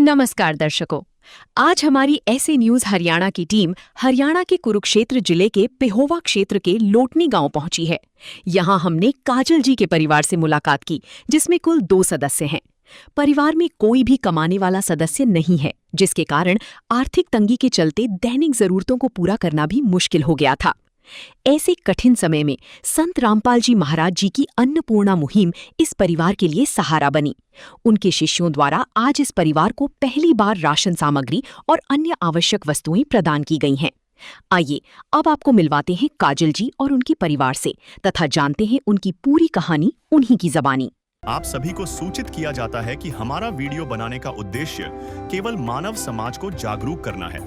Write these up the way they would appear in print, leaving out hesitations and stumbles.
नमस्कार दर्शकों। आज हमारी ऐसे न्यूज हरियाणा की टीम हरियाणा के कुरुक्षेत्र जिले के पेहोवा क्षेत्र के लोटनी गांव पहुंची है। यहां हमने काजल जी के परिवार से मुलाकात की, जिसमें कुल 2 सदस्य हैं। परिवार में कोई भी कमाने वाला सदस्य नहीं है, जिसके कारण आर्थिक तंगी के चलते दैनिक जरूरतों को पूरा करना भी मुश्किल हो गया था। ऐसे कठिन समय में संत रामपाल जी महाराज जी की अन्नपूर्णा मुहिम इस परिवार के लिए सहारा बनी। उनके शिष्यों द्वारा आज इस परिवार को पहली बार राशन सामग्री और अन्य आवश्यक वस्तुएं प्रदान की गई हैं। आइए अब आपको मिलवाते हैं काजल जी और उनके परिवार से तथा जानते हैं उनकी पूरी कहानी उन्हीं की जबानी। आप सभी को सूचित किया जाता है कि हमारा वीडियो बनाने का उद्देश्य केवल मानव समाज को जागरूक करना है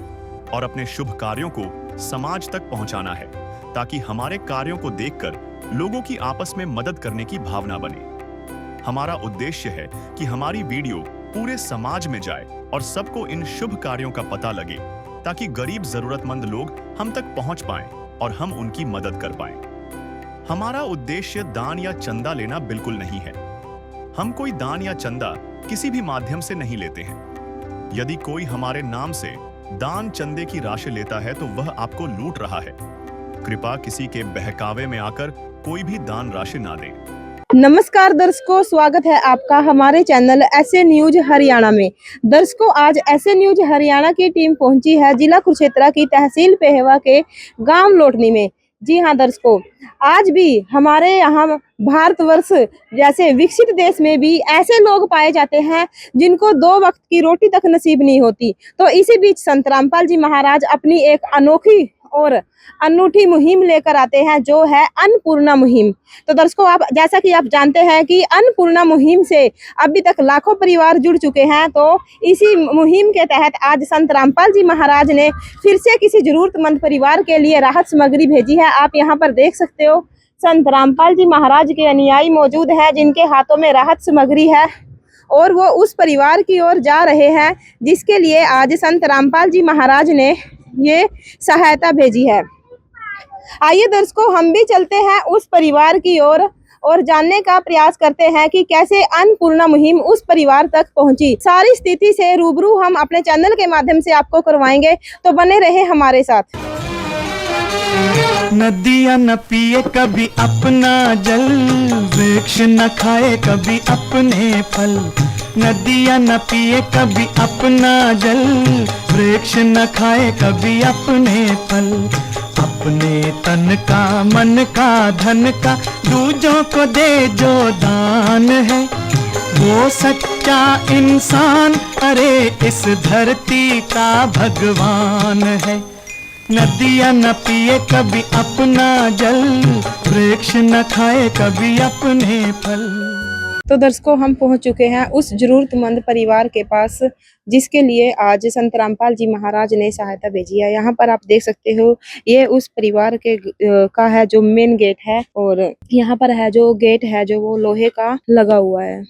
और अपने शुभ कार्यों को समाज तक पहुंचाना है, ताकि हमारे कार्यों को देखकर लोगों की आपस में मदद करने की भावना बने। हमारा उद्देश्य है कि हमारी वीडियो पूरे समाज में जाए और सबको इन शुभ कार्यों का पता लगे, ताकि गरीब जरूरतमंद लोग हम तक पहुंच पाएं और हम उनकी मदद कर पाएं। हमारा उद्देश्य दान या चंदा लेना बिल्कुल नहीं है। हम कोई दान या चंदा किसी भी माध्यम से नहीं लेते हैं। यदि कोई हमारे नाम से दान चंदे की राशि लेता है तो वह आपको लूट रहा है। कृपया किसी के बहकावे में आकर कोई भी दान राशि ना दे। नमस्कार दर्शकों, स्वागत है आपका हमारे चैनल ऐसे न्यूज हरियाणा में। दर्शकों, आज ऐसे न्यूज हरियाणा की टीम पहुंची है जिला कुरुक्षेत्र की तहसील पेहवा के गांव लोटनी में। जी हां दर्शकों, आज भी हमारे यहाँ भारतवर्ष जैसे विकसित देश में भी ऐसे लोग पाए जाते हैं जिनको 2 वक्त की रोटी तक नसीब नहीं होती। तो इसी बीच संत रामपाल जी महाराज अपनी एक अनोखी और अनूठी मुहिम लेकर आते हैं, जो है अन्नपूर्णा मुहिम। तो दर्शकों, आप जैसा कि आप जानते हैं कि अन्नपूर्णा मुहिम से अभी तक लाखों परिवार जुड़ चुके हैं। तो इसी मुहिम के तहत आज संत रामपाल जी महाराज ने फिर से किसी जरूरतमंद परिवार के लिए राहत सामग्री भेजी है। आप यहाँ पर देख सकते हो, संत रामपाल जी महाराज के अनुयायी मौजूद हैं जिनके हाथों में राहत सामग्री है और वो उस परिवार की ओर जा रहे हैं जिसके लिए आज संत रामपाल जी महाराज ने ये सहायता भेजी है। आइए दर्शकों, हम भी चलते हैं उस परिवार की ओर और जानने का प्रयास करते हैं कि कैसे अन्नपूर्णा मुहिम उस परिवार तक पहुंची। सारी स्थिति से रूबरू हम अपने चैनल के माध्यम से आपको करवाएंगे, तो बने रहे हमारे साथ। नदियाँ न पिए कभी अपना जल, वृक्ष न खाए कभी अपने फल। नदियाँ न पिए कभी अपना जल, वृक्ष न खाए कभी अपने फल। अपने तन का, मन का, धन का दूजों को दे जो दान है, वो सच्चा इंसान, अरे इस धरती का भगवान है। नदियाँ न पिए कभी अपना जल, वृक्ष न खाए कभी अपने फल। तो दर्शकों, हम पहुंच चुके हैं उस जरूरतमंद परिवार के पास जिसके लिए आज संत रामपाल जी महाराज ने सहायता भेजी है। यहाँ पर आप देख सकते हो, ये उस परिवार के का है जो मेन गेट है और यहाँ पर है जो गेट है जो वो लोहे का लगा हुआ है।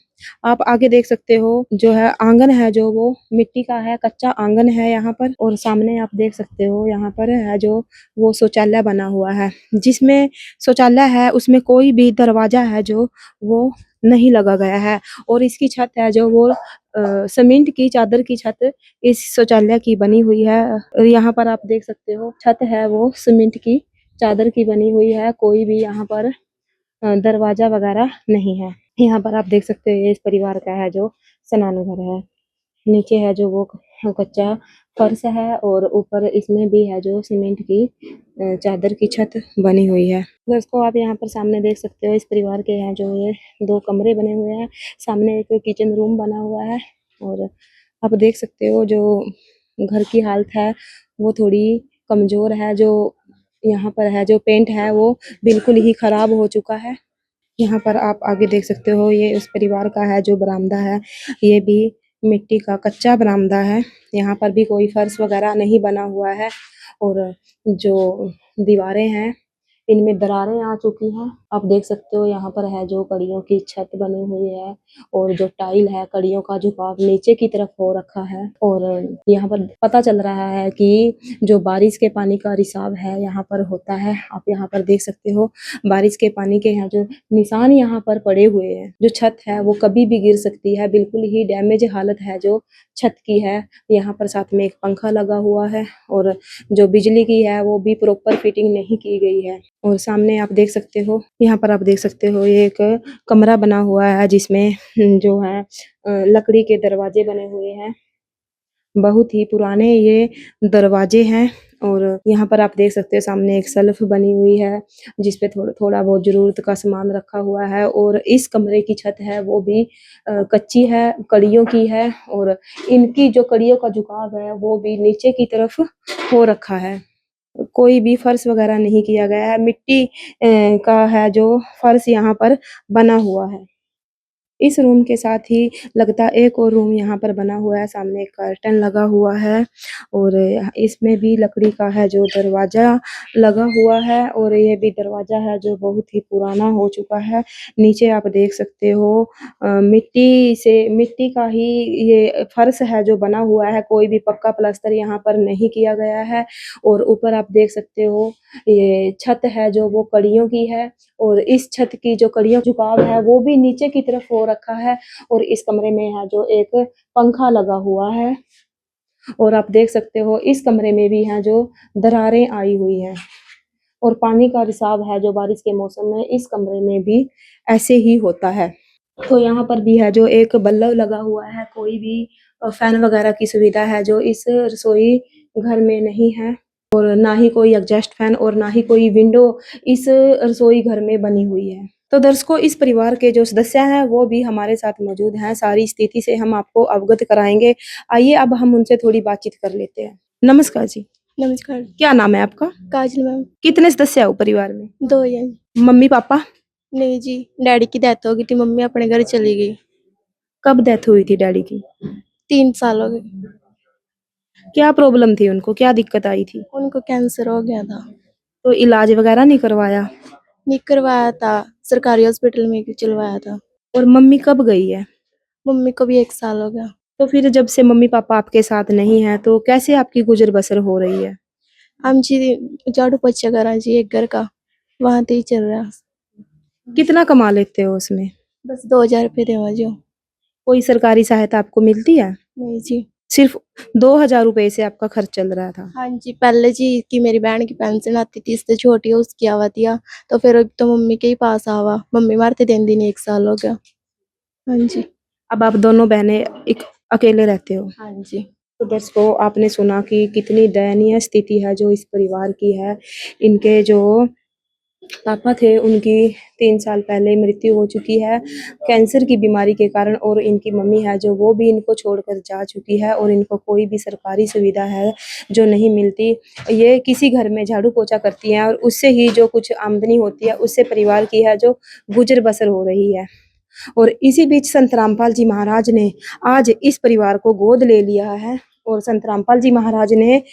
आप आगे देख सकते हो, जो है आंगन है जो वो मिट्टी का है, कच्चा आंगन है यहाँ पर। और सामने आप देख सकते हो यहाँ पर है जो वो शौचालय बना हुआ है। जिसमें शौचालय है उसमें कोई भी दरवाजा है जो वो नहीं लगा गया है और इसकी छत है जो वो सीमेंट की चादर की छत इस शौचालय की बनी हुई है। और यहाँ पर आप देख सकते हो, छत है वो सीमेंट की चादर की बनी हुई है। कोई भी यहाँ पर दरवाजा वगैरह नहीं है। यहाँ पर आप देख सकते हो, ये इस परिवार का है जो स्नान घर है। नीचे है जो वो कच्चा फर्श है और ऊपर इसमें भी है जो सीमेंट की चादर की छत बनी हुई है। दोस्तों, आप यहाँ पर सामने देख सकते हो, इस परिवार के हैं जो ये 2 कमरे बने हुए हैं। सामने एक किचन रूम बना हुआ है और आप देख सकते हो जो घर की हालत है वो थोड़ी कमजोर है। जो यहाँ पर है जो पेंट है वो बिल्कुल ही खराब हो चुका है। यहाँ पर आप आगे देख सकते हो, ये उस परिवार का है जो बरामदा है, ये भी मिट्टी का कच्चा बरामदा है। यहाँ पर भी कोई फर्श वगैरह नहीं बना हुआ है और जो दीवारें हैं इनमें दरारें आ चुकी हैं आप देख सकते हो यहाँ पर है जो कड़ियों की छत बनी हुई है और जो टाइल है कड़ियों का झुकाव नीचे की तरफ हो रखा है। और यहाँ पर पता चल रहा है कि जो बारिश के पानी का रिसाव है यहाँ पर होता है। आप यहाँ पर देख सकते हो बारिश के पानी के यहाँ जो निशान यहाँ पर पड़े हुए हैं। जो छत है वो कभी भी गिर सकती है, बिल्कुल ही डैमेज हालत है जो छत की है। यहाँ पर साथ में एक पंखा लगा हुआ है और जो बिजली की है वो भी प्रॉपर फिटिंग नहीं की गई है। और सामने आप देख सकते हो, यहाँ पर आप देख सकते हो ये एक कमरा बना हुआ है जिसमें जो है लकड़ी के दरवाजे बने हुए हैं। बहुत ही पुराने ये दरवाजे हैं। और यहाँ पर आप देख सकते हो सामने एक शेल्फ बनी हुई है जिसपे थोड़ा बहुत जरूरत का सामान रखा हुआ है। और इस कमरे की छत है वो भी कच्ची है, कड़ियों की है और इनकी जो कड़ियों का झुकाव है वो भी नीचे की तरफ हो रखा है। कोई भी फर्श वगैरह नहीं किया गया है, मिट्टी का है जो फर्श यहाँ पर बना हुआ है। इस रूम के साथ ही लगता एक और रूम यहाँ पर बना हुआ है। सामने एक कर्टन लगा हुआ है और इसमें भी लकड़ी का है जो दरवाजा लगा हुआ है और ये भी दरवाजा है जो बहुत ही पुराना हो चुका है। नीचे आप देख सकते हो मिट्टी का ही ये फर्श है जो बना हुआ है। कोई भी पक्का प्लास्टर यहाँ पर नहीं किया गया है। और ऊपर आप देख सकते हो ये छत है जो वो कड़ियों की है और इस छत की जो कड़ियों झुकाव है वो भी नीचे की तरफ हो रखा है। और इस कमरे में है जो एक पंखा लगा हुआ है और आप देख सकते हो इस कमरे में भी है जो दरारें आई हुई हैं और पानी का रिसाव है जो बारिश के मौसम में इस कमरे में भी ऐसे ही होता है। तो यहाँ पर भी है जो एक बल्ब लगा हुआ है, कोई भी फैन वगैरह की सुविधा है जो इस रसोई घर में नहीं है और ना ही कोई एग्जॉस्ट फैन और ना ही कोई विंडो इस रसोई घर में बनी हुई है। तो दर्शकों इस परिवार के जो सदस्य हैं वो भी हमारे साथ मौजूद हैं। सारी स्थिति से हम आपको अवगत कराएंगे। आइए अब हम उनसे थोड़ी बातचीत कर लेते हैं। नमस्कार जी। नमस्कार। क्या नाम है आपका? काजल मैम। कितने सदस्य हो परिवार में? 2 हैं। Mummy papa? नहीं जी, डैडी की डेथ हो गई थी, मम्मी अपने घर चली गई। कब डेथ हुई थी डैडी की? 3 साल हो गए। क्या प्रॉब्लम थी उनको, क्या दिक्कत आई थी? उनको कैंसर हो गया था। तो इलाज वगैरह नहीं करवाया? नहीं करवाया था, सरकारी हॉस्पिटल में चलवाया था। और मम्मी कब गई है? मम्मी को भी 1 साल हो गया। तो फिर जब से मम्मी पापा आपके साथ नहीं है तो कैसे आपकी गुजर बसर हो रही है? हम जी झाड़ू पोछा करा जी एक घर का, वहां से ही चल रहा। कितना कमा लेते हो उसमें? बस 2000 रुपये देवा जो। कोई सरकारी सहायता आपको मिलती है? नहीं जी। सिर्फ 2000 रुपए से आपका खर्च चल रहा था? हाँ जी, पहले जी कि मेरी बहन की पेंशन आती थी, इससे छोटी है उसकी आवा दिया, तो फिर अब तो मम्मी के ही पास आवा, मम्मी मारते दिन दिन 1 साल हो गया। हाँ जी। अब आप दोनों बहनें एक अकेले रहते हो? हाँ जी। तो दर्शकों आपने सुना कि कितनी दयनीय स्थिति है जो इस परिवार की है। इनके जो पापा थे उनकी 3 साल पहले मृत्यु हो चुकी है कैंसर की बीमारी के कारण और इनकी मम्मी है जो वो भी इनको छोड़कर जा चुकी है और इनको कोई भी सरकारी सुविधा है जो नहीं मिलती। ये किसी घर में झाड़ू पोछा करती हैं और उससे ही जो कुछ आमदनी होती है उससे परिवार की है जो गुजर बसर हो रही है। और इसी बीच संत रामपाल जी महाराज ने आज इस परिवार को गोद ले लिया है और संत रामपाल जी महाराज ने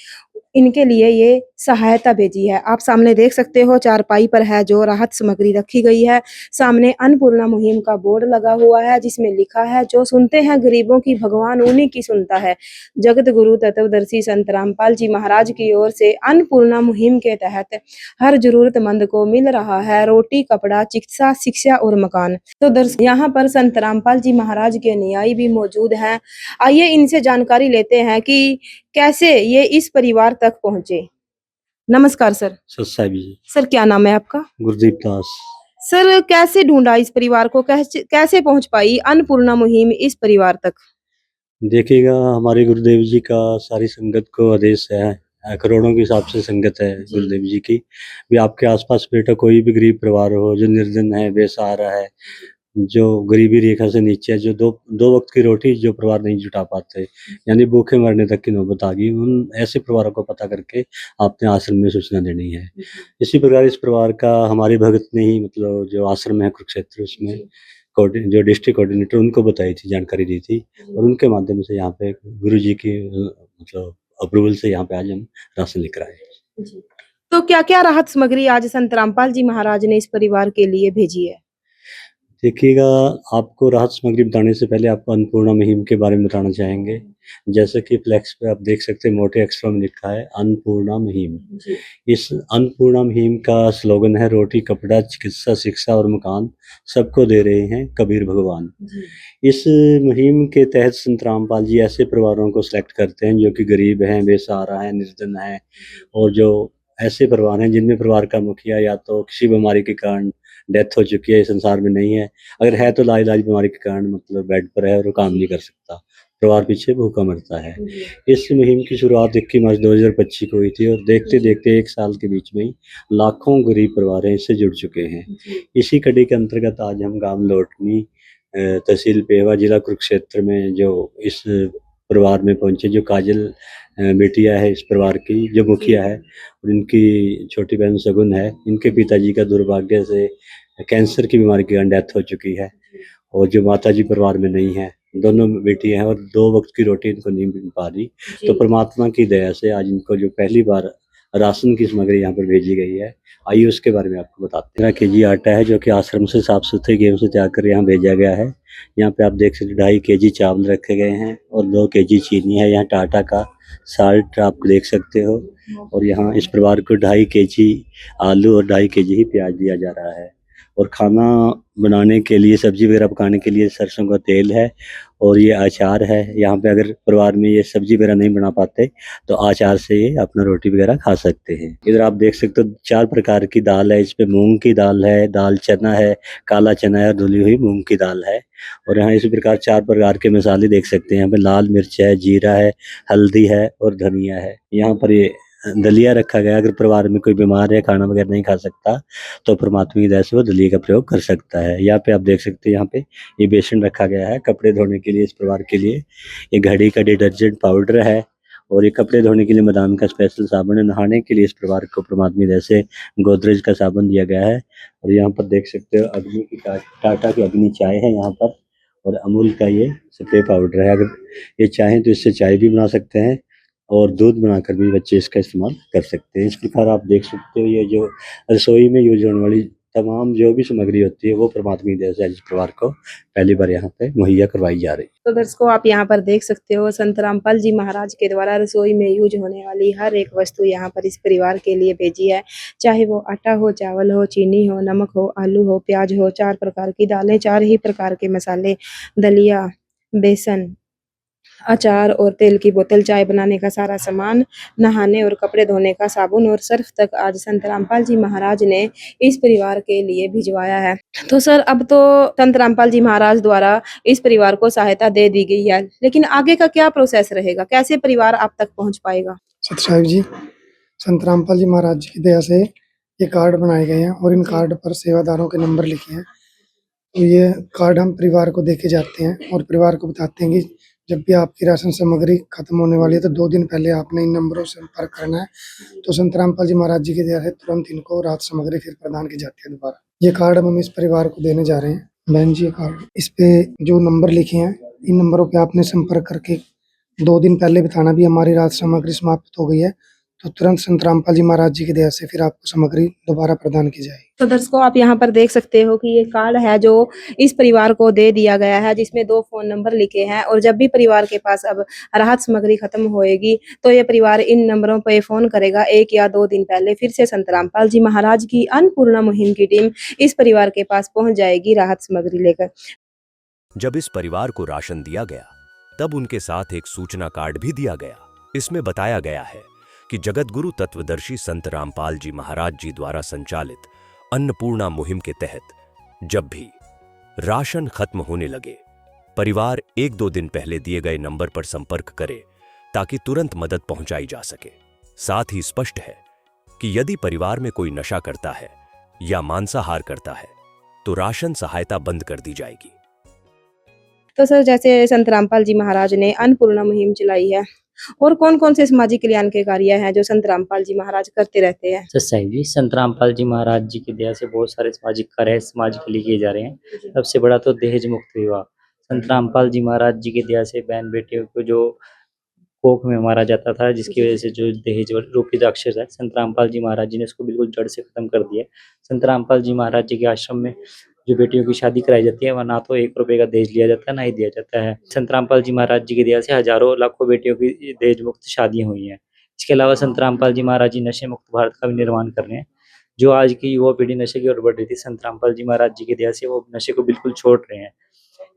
इनके लिए ये सहायता भेजी है। आप सामने देख सकते हो चारपाई पर है जो राहत सामग्री रखी गई है। सामने अन्नपूर्णा मुहिम का बोर्ड लगा हुआ है जिसमें लिखा है जो सुनते हैं गरीबों की भगवान उन्हीं की सुनता है। जगत गुरु तत्वदर्शी संत रामपाल जी महाराज की ओर से अन्नपूर्णा मुहिम के तहत हर जरूरतमंद को मिल रहा है रोटी, कपड़ा, चिकित्सा, शिक्षा और मकान। तो दर्शक यहाँ पर संत रामपाल जी महाराज के अनुयायी भी मौजूद हैं। आइए इनसे जानकारी लेते हैं कि कैसे ये इस परिवार तक पहुंचे। नमस्कार सर। साहब जी। सर क्या नाम है आपका? गुरदीप दास। सर कैसे ढूंढा इस परिवार को, कैसे पहुंच पाई अन्नपूर्णा मुहिम इस परिवार तक? देखिएगा हमारे गुरुदेव जी का सारी संगत को आदेश है, करोड़ों के हिसाब से संगत है गुरुदेव जी की। भी आपके आसपास बेटा कोई भी गरीब परिवार हो जो निर्धन है, बेसहारा है, जो गरीबी रेखा से नीचे है, जो दो वक्त की रोटी जो परिवार नहीं जुटा पाते, यानी भूखे मरने तक की नौबत आ गई, उन ऐसे परिवारों को पता करके आपने आश्रम में सूचना देनी है। इसी प्रकार इस परिवार का हमारी भगत ने ही मतलब जो आश्रम है कुरुक्षेत्र उसमें जो डिस्ट्रिक्ट कोऑर्डिनेटर उनको बताई थी, जानकारी दी थी और उनके माध्यम से यहाँ पे गुरु जी की मतलब अप्रूवल से यहाँ पे आज हम राशन लेकर आए। तो क्या-क्या राहत सामग्री आज संत रामपाल जी महाराज ने इस परिवार के लिए भेजी है? देखिएगा, आपको राहत सामग्री बताने से पहले आपको अन्नपूर्णा मुहिम के बारे में बताना चाहेंगे। जैसे कि फ्लेक्स पे आप देख सकते हैं, मोटे अक्षरों में लिखा है अन्नपूर्णा मुहिम। जी। इस अन्नपूर्णा मुहिम का स्लोगन है, रोटी, कपड़ा, चिकित्सा, शिक्षा और मकान सबको दे रहे हैं कबीर भगवान। जी। इस मुहिम के तहत संत रामपाल जी ऐसे परिवारों को सिलेक्ट करते हैं जो कि गरीब हैं, बेसहारा हैं, निर्धन हैं, और जो ऐसे परिवार हैं जिनमें परिवार का मुखिया या तो किसी बीमारी के कारण डेथ हो चुकी है, इस संसार में नहीं है, अगर है तो लाइलाज बीमारी के कारण मतलब बेड पर है और वो काम नहीं कर सकता, परिवार पीछे भूखा मरता है। जी। इस मुहिम की शुरुआत 21 मार्च 2025 को हुई थी और देखते-देखते 1 साल के बीच में ही लाखों गरीब परिवार हैं इससे जुड़ चुके हैं। जी। इसी कड़ी के अंतर्गत आज हम गाँव लोटनी, तहसील पेहवा, जिला कुरुक्षेत्र में जो इस परिवार में पहुँचे, जो काजल बेटियाँ है इस परिवार की, जो मुखिया है और इनकी छोटी बहन शगुन है, इनके पिताजी का दुर्भाग्य से कैंसर की बीमारी के कारण डेथ हो चुकी है और जो माताजी परिवार में नहीं है, दोनों बेटियाँ हैं और 2 वक़्त की रोटी इनको नहीं मिल पा रही। तो परमात्मा की दया से आज इनको जो पहली बार राशन की सामग्री यहाँ पर भेजी गई है, आइए उसके बारे में आपको बताते हैं। 13 केजी आटा है जो कि आश्रम से साफ-सुथरे गेहूँ से तैयार कर यहाँ भेजा गया है। यहाँ पे आप देख सकते हैं 2.5 केजी चावल रखे गए हैं और 2 केजी चीनी है। यहाँ टाटा का साल्ट आप देख सकते हो और यहाँ इस परिवार को 2.5 केजी आलू और 2.5 केजी ही प्याज दिया जा रहा है। और खाना बनाने के लिए, सब्ज़ी वगैरह पकाने के लिए सरसों का तेल है और ये अचार है। यहाँ पे अगर परिवार में ये सब्ज़ी वगैरह नहीं बना पाते तो अचार से ये अपना रोटी वगैरह खा सकते हैं। इधर आप देख सकते हो 4 प्रकार की दाल है, इसमें मूँग की दाल है, दाल चना है, काला चना है और धुली हुई मूँग की दाल है। और यहाँ इसी प्रकार 4 प्रकार के मसाले देख सकते हैं। यहाँ पे लाल मिर्च है, जीरा है, हल्दी है और धनिया है। यहाँ पर ये दलिया रखा गया है, अगर परिवार में कोई बीमार है, खाना वगैरह नहीं खा सकता, तो परमात्मा की दया से वो दलिया का प्रयोग कर सकता है। यहाँ पे आप देख सकते हैं, यहाँ पे ये बेसन रखा गया है कपड़े धोने के लिए इस परिवार के लिए। ये घड़ी का डिटर्जेंट पाउडर है और ये कपड़े धोने के लिए मदान का स्पेशल साबुन है। नहाने के लिए इस परिवार को परमात्मा की दया से गोदरेज का साबुन दिया गया है। और यहाँ पर देख सकते हो अग्नि की टाटा की अग्नि चाय है यहाँ पर और अमूल का ये स्प्रे पाउडर है। अगर ये चाहें तो इससे चाय भी बना सकते हैं और दूध बनाकर भी बच्चे इसका इस्तेमाल कर सकते हैं। इस प्रकार आप देख सकते हो ये जो रसोई में यूज़ होने वाली तमाम जो भी सामग्री होती है वो परमात्मा की दया से इस परिवार को पहली बार यहाँ पे मुहैया करवाई जा रही है। तो दर्शकों आप यहाँ पर देख सकते हो संत रामपाल जी महाराज के द्वारा रसोई में यूज होने वाली हर एक वस्तु यहाँ पर इस परिवार के लिए भेजी है। चाहे वो आटा हो, चावल हो, चीनी हो, नमक हो, आलू हो, प्याज हो, 4 प्रकार की दालें, 4 ही प्रकार के मसाले, दलिया, बेसन, अचार और तेल की बोतल, चाय बनाने का सारा सामान, नहाने और कपड़े धोने का साबुन और सर्फ तक आज संत रामपाल जी महाराज ने इस परिवार के लिए भिजवाया है। तो सर अब तो संत रामपाल जी महाराज द्वारा इस परिवार को सहायता दे दी गई है, लेकिन आगे का क्या प्रोसेस रहेगा? कैसे परिवार आप तक पहुंच पाएगा? सत साहिब जी, संत रामपाल जी महाराज जी की दया से ये कार्ड बनाए गए हैं और इन कार्ड पर सेवादारों के नंबर लिखे हैं। तो ये कार्ड हम परिवार को देके जाते हैं और परिवार को बताते हैं कि जब भी आपकी राशन सामग्री खत्म होने वाली है तो 2 दिन पहले आपने इन नंबरों से संपर्क करना है। तो संत रामपाल जी महाराज जी की दया से तुरंत इनको राहत सामग्री फिर प्रदान की जाती है दोबारा। ये कार्ड हम इस परिवार को देने जा रहे हैं। बहन जी, ये कार्ड, इस पे जो नंबर लिखे हैं इन नंबरों पे आपने संपर्क करके 2 दिन पहले बताना भी हमारी राहत सामग्री समाप्त हो गई है, तो तुरंत संत रामपाल जी महाराज जी की दया से फिर आपको सामग्री दोबारा प्रदान की जाएगी। तो दर्शकों आप यहाँ पर देख सकते हो कि ये कार्ड है जो इस परिवार को दे दिया गया है, जिसमें 2 फोन नंबर लिखे हैं और जब भी परिवार के पास अब राहत सामग्री खत्म होएगी तो ये परिवार इन नंबरों पर फोन करेगा 1 या 2 दिन पहले। फिर से संत रामपाल जी महाराज की अन्नपूर्णा मुहिम की टीम इस परिवार के पास पहुंच जाएगी राहत सामग्री लेकर। जब इस परिवार को राशन दिया गया तब उनके साथ एक सूचना कार्ड भी दिया गया। इसमें बताया गया है कि जगत गुरु तत्वदर्शी संत रामपाल जी महाराज जी द्वारा संचालित अन्नपूर्णा मुहिम के तहत जब भी राशन खत्म होने लगे, परिवार 1-2 दिन पहले दिए गए नंबर पर संपर्क करे ताकि तुरंत मदद पहुंचाई जा सके। साथ ही स्पष्ट है कि यदि परिवार में कोई नशा करता है या मांसाहार करता है तो राशन सहायता बंद कर दी जाएगी। तो सर जैसे संत रामपाल जी महाराज ने अन्नपूर्णा मुहिम चलाई है और कौन-कौन से सामाजिक कल्याण के कार्य हैं जो संत रामपाल जी महाराज करते रहते हैं? सर साहिब जी, संत रामपाल जी महाराज जी की दया से बहुत सारे सामाजिक कार्य समाज के लिए किए जा रहे हैं। सबसे बड़ा तो दहेज मुक्त विवाह। संत रामपाल जी महाराज जी की दया से बहन बेटियों को जो कोख में मारा जाता था, जिसकी वजह से जो दहेज रूपी राक्षस है संत रामपाल जी महाराज जी ने उसको बिल्कुल जड़ से खत्म कर दिया। संत रामपाल जी महाराज जी के आश्रम में जो बेटियों की शादी कराई जाती है, वह ना तो 1 रुपए का दहेज लिया जाता है, ना ही दिया जाता है। संत रामपाल जी महाराज जी की दया से हजारों लाखों बेटियों की दहेज मुक्त शादियां हुई हैं। इसके अलावा संत रामपाल जी महाराज जी नशे मुक्त भारत का भी निर्माण कर रहे हैं। जो आज की युवा पीढ़ी नशे की ओर बढ़ रही थी, संत रामपाल जी महाराज जी की दया से वो नशे को बिल्कुल छोड़ रहे हैं।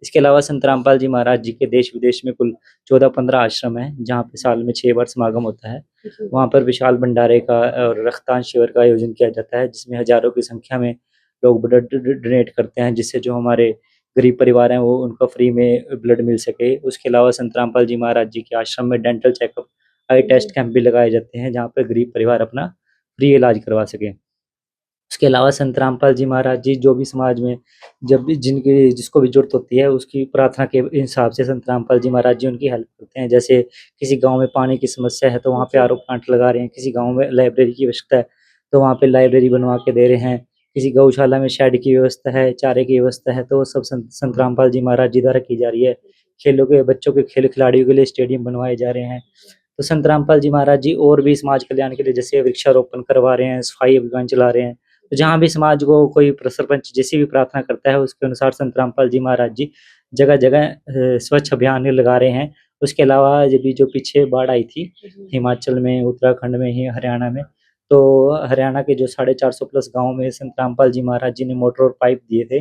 इसके अलावा संत रामपाल जी महाराज जी के देश विदेश में कुल 14-15 आश्रम हैं, जहाँ पे साल में 6 बार समागम होता है। वहाँ पर विशाल भंडारे का और रक्तदान शिविर का आयोजन किया जाता है, जिसमें हजारों की संख्या में लोग ब्लड डोनेट करते हैं, जिससे जो हमारे गरीब परिवार हैं वो उनको फ्री में ब्लड मिल सके। उसके अलावा संत रामपाल जी महाराज जी के आश्रम में डेंटल चेकअप, आई टेस्ट कैंप भी लगाए जाते हैं, जहाँ पर गरीब परिवार अपना फ्री इलाज करवा सके। उसके अलावा संत रामपाल जी महाराज जी जो भी समाज में जब भी जिसको भी ज़रूरत होती है, उसकी प्रार्थना के हिसाब से संत रामपाल जी महाराज जी उनकी हेल्प करते हैं। जैसे किसी गाँव में पानी की समस्या है, तो वहाँ पे आरओ प्लांट लगा रहे हैं। किसी गाँव में लाइब्रेरी की आवश्यकता है, तो वहाँ पे लाइब्रेरी बनवा के दे रहे हैं। किसी गौशाला में शेड की व्यवस्था है, चारे की व्यवस्था है, तो वो सब संत रामपाल जी महाराज जी द्वारा की जा रही है। खेलों के बच्चों के खिलाड़ियों के लिए स्टेडियम बनवाए जा रहे हैं। तो संत रामपाल जी महाराज जी और भी समाज कल्याण के लिए जैसे वृक्षारोपण करवा रहे हैं, सफाई अभियान चला रहे हैं। तो जहाँ भी समाज को कोई सरपंच जैसी भी प्रार्थना करता है, उसके अनुसार संत रामपाल जी महाराज जी जगह-जगह स्वच्छ अभियान लगा रहे हैं। उसके अलावा जो पीछे बाढ़ आई थी हिमाचल में, उत्तराखंड में, ही हरियाणा में, तो हरियाणा के जो 450 प्लस गाँव में संत रामपाल जी महाराज जी ने मोटर और पाइप दिए थे,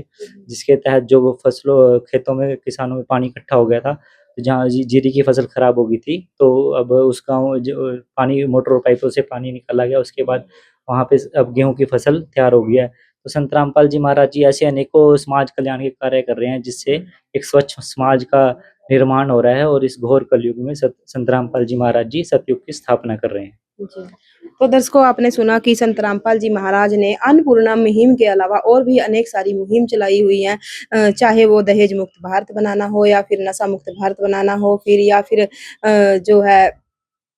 जिसके तहत जो खेतों में किसानों में पानी इकट्ठा हो गया था, तो जहाँ जीरी की फसल खराब हो गई थी, तो अब उस गाँव जो पानी मोटर और पाइपों से पानी निकाला गया। उसके बाद वहाँ पे अब गेहूँ की फसल तैयार हो गई है। तो संत रामपाल जी महाराज जी ऐसे अनेकों समाज कल्याण के कार्य कर रहे हैं, जिससे एक स्वच्छ समाज का निर्माण हो रहा है और इस घोर कलयुग में संत रामपाल जी महाराज जी सतयुग की स्थापना कर रहे हैं। जी। तो दर्शकों, आपने सुना कि संत रामपाल जी महाराज ने अन्नपूर्णा मुहिम के अलावा और भी अनेक सारी मुहिम चलाई हुई हैं, चाहे वो दहेज मुक्त भारत बनाना हो, या फिर नशा मुक्त भारत बनाना हो, फिर या फिर जो है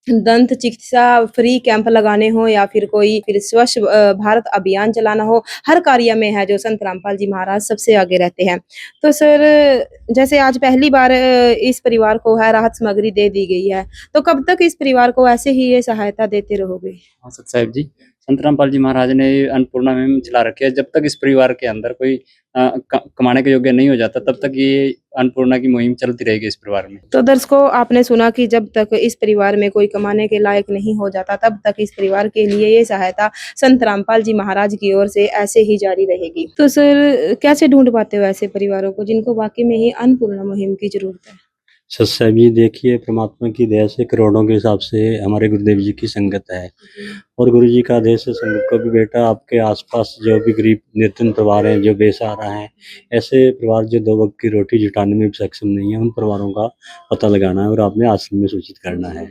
दंत चिकित्सा फ्री कैंप लगाने हो, या फिर कोई फिर स्वच्छ भारत अभियान चलाना हो, हर कार्य में है जो संत रामपाल जी महाराज सबसे आगे रहते हैं। तो सर, जैसे आज पहली बार इस परिवार को है राहत सामग्री दे दी गई है, तो कब तक इस परिवार को ऐसे ही ये सहायता देते रहोगे? हाँ सत साहिब जी, संत रामपाल जी महाराज ने अन्नपूर्णा मुहिम चला रखी है। जब तक इस परिवार के अंदर कोई कमाने के योग्य नहीं हो जाता, तब तक ये अन्नपूर्णा की मुहिम चलती रहेगी इस परिवार में। तो दर्शकों, आपने सुना कि जब तक इस परिवार में कोई कमाने के लायक नहीं हो जाता, तब तक इस परिवार के लिए ये सहायता संत रामपाल जी महाराज की ओर से ऐसे ही जारी रहेगी। तो सर, कैसे ढूंढ पाते हो ऐसे परिवारों को जिनको वाकई में ही अन्नपूर्णा मुहिम की जरूरत है? साहब जी, देखिए परमात्मा की दया से करोड़ों के हिसाब से हमारे गुरुदेव जी की संगत है, और गुरु जी का आदेश है संगत को भी, बेटा आपके आसपास जो भी गरीब निर्धन परिवार हैं, जो बेसहारा हैं, ऐसे परिवार जो 2 वक्त की रोटी जुटाने में भी सक्षम नहीं है, उन परिवारों का पता लगाना है और आपने आश्रम में सूचित करना है।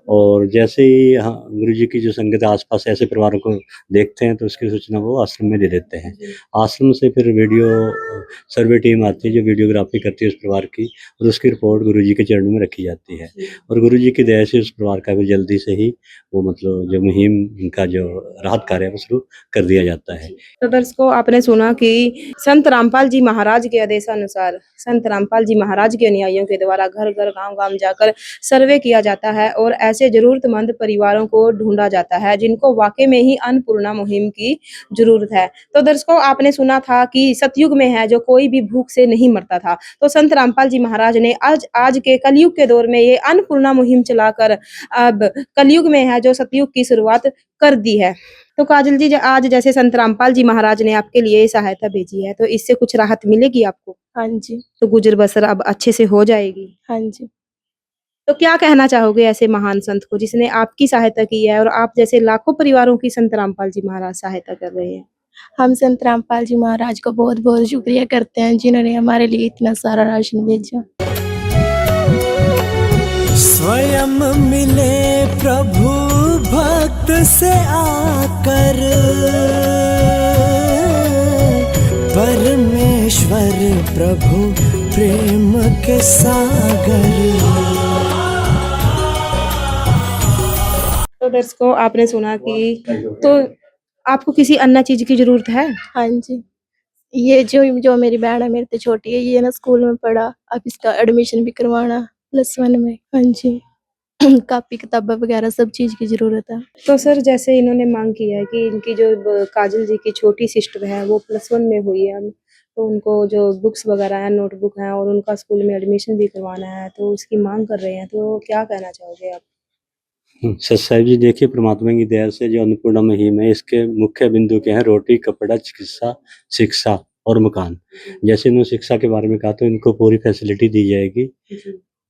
और जैसे ही गुरु जी की जो संगत आसपास ऐसे परिवारों को देखते हैं, तो उसकी सूचना वो आश्रम में दे देते हैं। आश्रम से फिर वीडियो सर्वे टीम आती है जो वीडियोग्राफी करती है उस परिवार की, और उसकी रिपोर्ट गुरु जी के चरणों में रखी जाती है, और गुरु जी की दया से उस परिवार का भी जल्दी से ही वो मतलब जो मुहिम इनका जो राहत कार्य है वो शुरू कर दिया जाता है। तो दर्शकों, आपने सुना कि संत रामपाल जी महाराज के आदेशानुसार संत रामपाल जी महाराज के अनुयायियों के द्वारा घर घर गांव गांव जाकर सर्वे किया जाता है, और ऐसे जरूरतमंद परिवारों को ढूंढा जाता है जिनको वाकई में ही अन्नपूर्णा मुहिम की जरूरत है। तो दर्शकों, आपने सुना था कि सतयुग में है जो कोई भी भूख से नहीं मरता था, तो संत रामपाल जी महाराज ने आज के कलयुग के दौर में ये अन्नपूर्णा मुहिम चलाकर अब कलयुग में है जो सतयुग की शुरुआत कर दी है। तो काजल जी, आज जैसे संत रामपाल जी महाराज ने आपके लिए ये सहायता भेजी है, तो इससे कुछ राहत मिलेगी आपको? हाँ जी। तो गुजर बसर अब अच्छे से हो जाएगी? हाँ जी। तो क्या कहना चाहोगे ऐसे महान संत को जिसने आपकी सहायता की है, और आप जैसे लाखों परिवारों की संत रामपाल जी महाराज सहायता कर रहे हैं? हम संत रामपाल जी महाराज को बहुत बहुत शुक्रिया करते हैं, जिन्होंने हमारे लिए इतना सारा राशन भेजा। स्वयं मिले प्रभु भक्त से आकर, परमेश्वर प्रभु प्रेम के सागर। तो दर्शकों, आपने सुना कि तो आपको किसी अन्य चीज की जरूरत है? हाँ जी। ये जो मेरी बहन है, मेरे से छोटी है, ये ना स्कूल में पढ़ा, अब इसका एडमिशन भी करवाना +1 में। हाँ जी। कापी किताबें वगैरह सब चीज़ की ज़रूरत है। तो सर जैसे इन्होंने मांग की है कि इनकी जो काजल जी की छोटी सिस्टर है वो +1 में हुई है अब, तो उनको जो बुक्स वगैरह हैं, नोटबुक हैं और उनका स्कूल में एडमिशन भी करवाना है, तो उसकी मांग कर रहे हैं, तो क्या कहना चाहोगे आप? सच साहिब जी, देखिए परमात्मा की दया से जो अन्नपूर्णा मुहिम है, इसके मुख्य बिंदु क्या है? रोटी, कपड़ा, चिकित्सा, शिक्षा और मकान। जैसे इन्होंने शिक्षा के बारे में कहा, तो इनको पूरी फैसिलिटी दी जाएगी।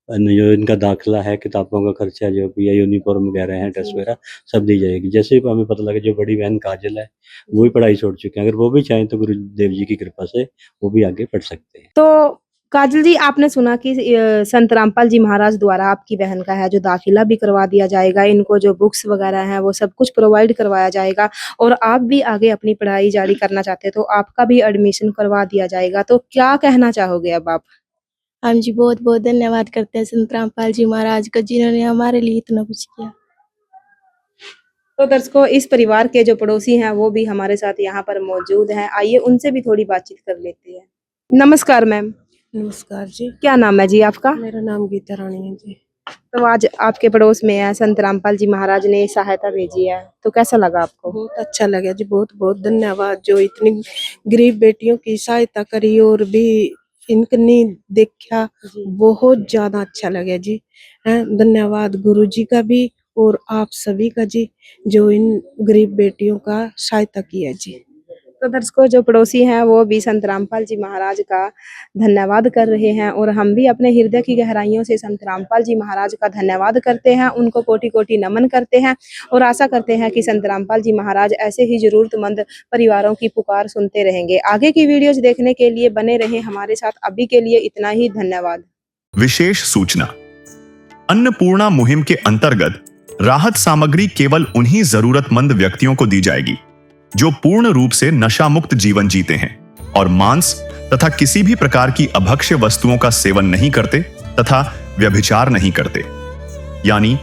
जो इनका दाखिला है, किताबों का खर्चा जो भी है, यूनिफॉर्म वगैरह है, ड्रेस वगैरह सब दी जाएगी। जैसे ही हमें पता लगा जो बड़ी बहन काजल है वो भी पढ़ाई छोड़ चुके हैं, अगर वो भी चाहें तो गुरुदेव जी की कृपा से वो भी आगे पढ़ सकते हैं। तो काजल जी, आपने सुना कि संत रामपाल जी महाराज द्वारा आपकी बहन का है जो दाखिला भी करवा दिया जाएगा, इनको जो बुक्स वगैरह हैं वो सब कुछ प्रोवाइड करवाया जाएगा और आप भी आगे अपनी पढ़ाई जारी करना चाहते हैं तो आपका भी एडमिशन करवा दिया जाएगा। तो क्या कहना चाहोगे अब आप? हाँ जी, बहुत-बहुत धन्यवाद करते हैं संत रामपाल जी महाराज का, जिन्होंने हमारे लिए इतना कुछ किया। तो दर्शकों, इस परिवार के जो पड़ोसी हैं वो भी हमारे साथ यहाँ पर मौजूद हैं। आइए उनसे भी थोड़ी बातचीत कर लेते हैं। नमस्कार मैम। नमस्कार जी, क्या नाम है जी आपका? मेरा नाम गीता रानी है जी। तो आज आपके पड़ोस में है संत रामपाल जी महाराज ने सहायता भेजी है, तो कैसा लगा आपको? बहुत अच्छा लगा जी, बहुत बहुत धन्यवाद जो इतनी गरीब बेटियों की सहायता करी और भी इनकनी देखा, बहुत ज्यादा अच्छा लगा जी। धन्यवाद गुरु जी का भी और आप सभी का जी, जो इन गरीब बेटियों का सहायता किया जी। तो दर्शकों, जो पड़ोसी हैं वो भी संत रामपाल जी महाराज का धन्यवाद कर रहे हैं और हम भी अपने हृदय की गहराइयों से संत रामपाल जी महाराज का धन्यवाद करते हैं, उनको कोटि-कोटि नमन करते हैं और आशा करते हैं कि संत रामपाल जी महाराज ऐसे ही जरूरतमंद परिवारों की पुकार सुनते रहेंगे। आगे की वीडियोज देखने के लिए बने रहें हमारे साथ। अभी के लिए इतना ही, धन्यवाद। विशेष सूचना, अन्नपूर्णा मुहिम के अंतर्गत राहत सामग्री केवल उन्हीं जरूरतमंद व्यक्तियों को दी जाएगी जो पूर्ण रूप से नशा मुक्त जीवन जीते हैं और मांस तथा किसी भी प्रकार की अभक्ष्य वस्तुओं का सेवन नहीं करते तथा व्यभिचार नहीं करते, यानी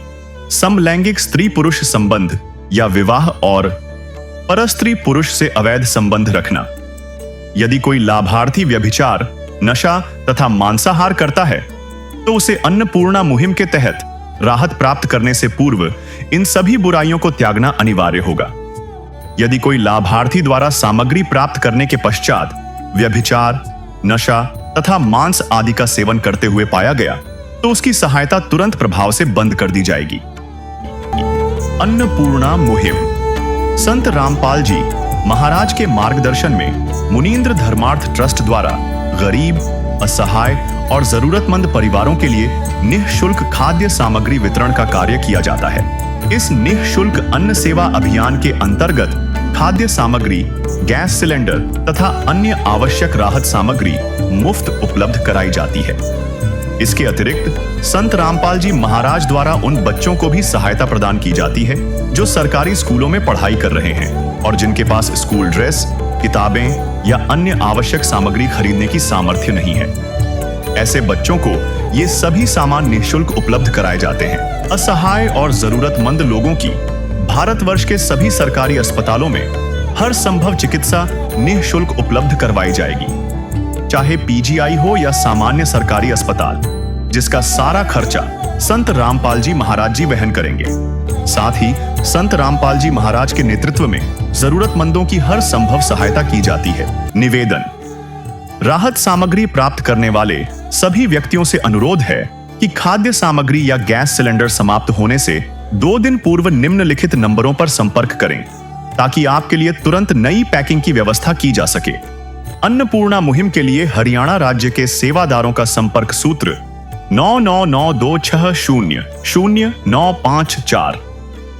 समलैंगिक स्त्री पुरुष संबंध या विवाह और परस्त्री पुरुष से अवैध संबंध रखना। यदि कोई लाभार्थी व्यभिचार, नशा तथा मांसाहार करता है तो उसे अन्नपूर्णा मुहिम के तहत राहत प्राप्त करने से पूर्व इन सभी बुराइयों को त्यागना अनिवार्य होगा। यदि कोई लाभार्थी द्वारा सामग्री प्राप्त करने के पश्चात व्यभिचार, नशा तथा मांस आदि का सेवन करते हुए पाया गया तो उसकी सहायता तुरंत प्रभाव से बंद कर दी जाएगी। अन्नपूर्णा मुहिम संत रामपाल जी महाराज के मार्गदर्शन में मुनींद्र धर्मार्थ ट्रस्ट द्वारा गरीब, असहाय और जरूरतमंद परिवारों के लिए निःशुल्क खाद्य सामग्री वितरण का कार्य किया जाता है। इस निःशुल्क अन्न सेवा अभियान के अंतर्गत खाद्य सामग्री, गैस सिलेंडर तथा अन्य आवश्यक राहत सामग्री मुफ्त उपलब्ध कराई जाती है। इसके अतिरिक्त संत रामपाल जी महाराज द्वारा उन बच्चों को भी सहायता प्रदान की जाती है जो सरकारी स्कूलों में पढ़ाई कर रहे हैं और जिनके पास स्कूल ड्रेस, किताबें या अन्य आवश्यक सामग्री खरीदने की सामर्थ्य नहीं है। ऐसे बच्चों को ये सभी सामान निःशुल्क उपलब्ध कराए जाते हैं। असहाय और जरूरतमंद लोगों की भारतवर्ष के सभी सरकारी अस्पतालों में हर संभव चिकित्सा निःशुल्क उपलब्ध करवाई जाएगी, चाहे पीजीआई हो या सामान्य सरकारी अस्पताल, जिसका सारा खर्चा संत रामपाल जी महाराज जी वहन करेंगे। साथ ही संत रामपाल जी महाराज के नेतृत्व में जरूरतमंदों की हर संभव सहायता की जाती है। निवेदन, राहत सामग्री प्राप्त करने वाले सभी व्यक्तियों से अनुरोध है कि खाद्य सामग्री या गैस सिलेंडर समाप्त होने से 2 दिन पूर्व निम्नलिखित नंबरों पर संपर्क करें ताकि आपके लिए तुरंत नई पैकिंग की व्यवस्था की जा सके। अन्नपूर्णा मुहिम के लिए हरियाणा राज्य के सेवादारों का संपर्क सूत्र 9992600954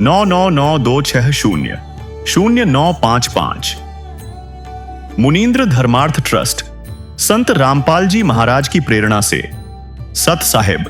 9992600955। मुनींद्र धर्मार्थ ट्रस्ट संत रामपाल जी महाराज की प्रेरणा से सत साहिब